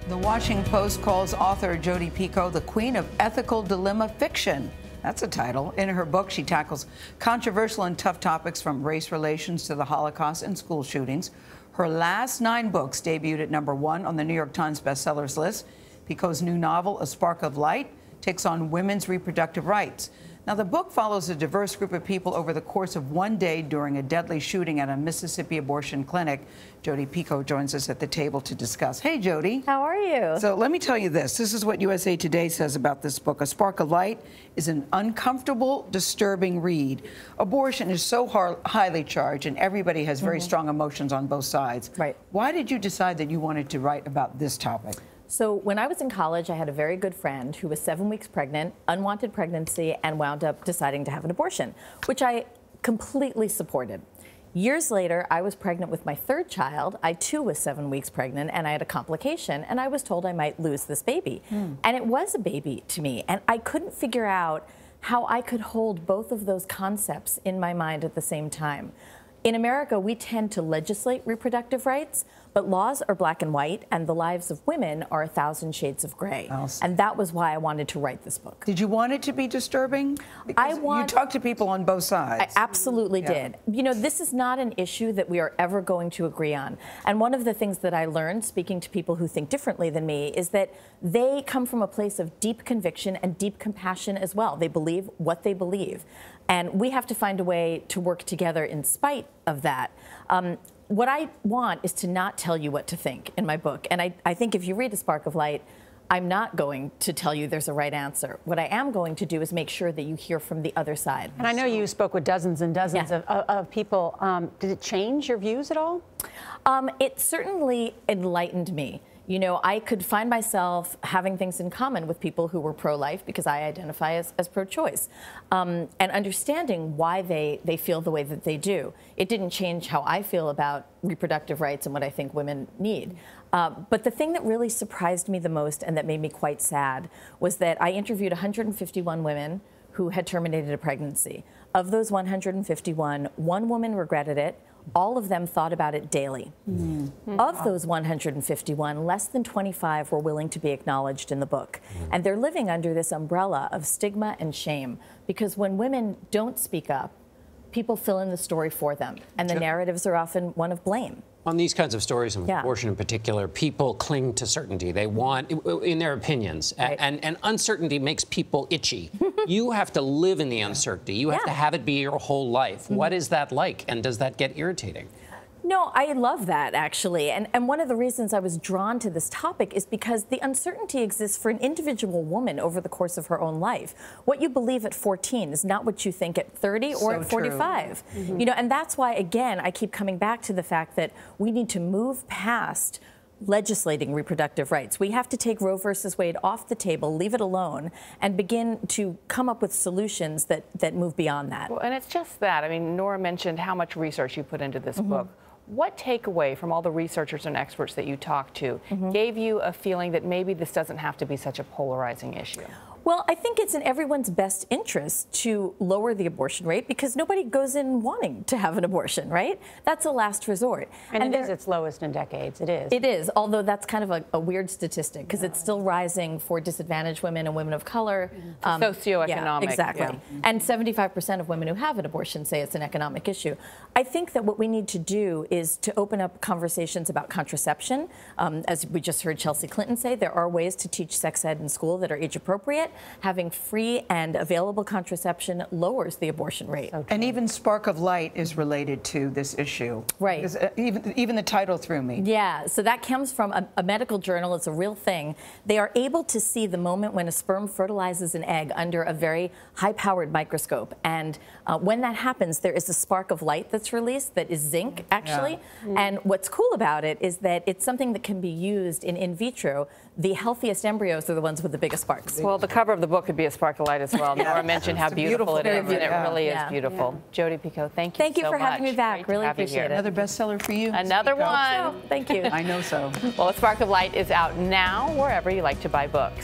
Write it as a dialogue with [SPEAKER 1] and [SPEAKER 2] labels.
[SPEAKER 1] The Washington Post calls author Jodi Picoult the queen of ethical dilemma fiction. That's a title. In her book, she tackles controversial and tough topics from race relations to the Holocaust and school shootings. Her last 9 books debuted at #1 on the New York Times bestsellers list. Picoult's new novel, A Spark of Light, takes on women's reproductive rights. Now, the book follows a diverse group of people over the course of one day during a deadly shooting at a Mississippi abortion clinic. Jodi Picoult joins us at the table to discuss. Hey, Jodi.
[SPEAKER 2] How are you?
[SPEAKER 1] So let me tell you this. This is what USA Today says about this book. A Spark of Light is an uncomfortable, disturbing read. Abortion is so highly charged, and everybody has very strong emotions on both sides.
[SPEAKER 2] Right.
[SPEAKER 1] Why did you decide that you wanted to write about this topic?
[SPEAKER 2] So when I was in college, I had a very good friend who was 7 weeks pregnant, unwanted pregnancy, and wound up deciding to have an abortion, which I completely supported. Years later, I was pregnant with my 3rd child. I too was 7 weeks pregnant, and I had a complication, and I was told I might lose this baby. And it was a baby to me, and I couldn't figure out how I could hold both of those concepts in my mind at the same time. In America, we tend to legislate reproductive rights, but laws are black and white, and the lives of women are 1,000 shades of gray. And that was why I wanted to write this book.
[SPEAKER 1] Did you want it to be disturbing? Because you talk to people on both sides.
[SPEAKER 2] I absolutely did. You know, this is not an issue that we are ever going to agree on. And one of the things that I learned, speaking to people who think differently than me, is that they come from a place of deep conviction and deep compassion as well. They believe what they believe. And we have to find a way to work together in spite of that. What I want is to not tell you what to think in my book. And I think if you read A Spark of Light, I'm not going to tell you there's a right answer. What I am going to do is make sure that you hear from the other side.
[SPEAKER 3] And I know you spoke with dozens and dozens of people. Did it change your views at all?
[SPEAKER 2] It certainly enlightened me. You know, I could find myself having things in common with people who were pro-life because I identify as pro-choice, and understanding why they feel the way that they do. It didn't change how I feel about reproductive rights and what I think women need. But the thing that really surprised me the most and that made me quite sad was that I interviewed 151 women who had terminated a pregnancy. Of those 151, 1 woman regretted it. All of them thought about it daily. Of those 151, less than 25 were willing to be acknowledged in the book. And they're living under this umbrella of stigma and shame, because when women don't speak up, people fill in the story for them, and the narratives are often one of blame.
[SPEAKER 4] On these kinds of stories, and abortion in particular, people cling to certainty. They want, in their opinions, and uncertainty makes people itchy. You have to live in the uncertainty. You have to have it be your whole life. What is that like, and does that get irritating?
[SPEAKER 2] No, I love that, actually. And one of the reasons I was drawn to this topic is because the uncertainty exists for an individual woman over the course of her own life. What you believe at 14 is not what you think at 30 or at 45. You know, and that's why, again, I keep coming back to the fact that we need to move past legislating reproductive rights. We have to take Roe versus Wade off the table, leave it alone, and begin to come up with solutions that move beyond that.
[SPEAKER 3] Well, and it's just that. I mean, Norah mentioned how much research you put into this book. What takeaway from all the researchers and experts that you talked to gave you a feeling that maybe this doesn't have to be such a polarizing issue?
[SPEAKER 2] Well, I think it's in everyone's best interest to lower the abortion rate because nobody goes in wanting to have an abortion, right? That's a last resort.
[SPEAKER 3] And it is its lowest in decades. It is.
[SPEAKER 2] It is, although that's kind of a weird statistic because it's still rising for disadvantaged women and women of color.
[SPEAKER 3] Socioeconomic.
[SPEAKER 2] Yeah, exactly. And 75% of women who have an abortion say it's an economic issue. I think that what we need to do is to open up conversations about contraception. As we just heard Chelsea Clinton say, there are ways to teach sex ed in school that are age appropriate. Having free and available contraception lowers the abortion rate.
[SPEAKER 1] And even Spark of Light is related to this issue.
[SPEAKER 2] Right.
[SPEAKER 1] Even the title threw me.
[SPEAKER 2] Yeah, so that comes from a medical journal. It's a real thing. They are able to see the moment when a sperm fertilizes an egg under a very high-powered microscope. And when that happens, there is a spark of light that's released that is zinc, actually. And what's cool about it is that it's something that can be used in vitro. The healthiest embryos are the ones with the biggest sparks.
[SPEAKER 3] Well, the cover of the book could be a spark of light as well. Norah mentioned how beautiful it is, and it really is beautiful. Jodi Picoult, thank you so much.
[SPEAKER 2] Thank you for having me back. Really appreciate it.
[SPEAKER 1] Another bestseller for you.
[SPEAKER 3] Another one.
[SPEAKER 2] Oh, thank you.
[SPEAKER 1] I know so.
[SPEAKER 3] Well, A Spark of Light is out now wherever you like to buy books.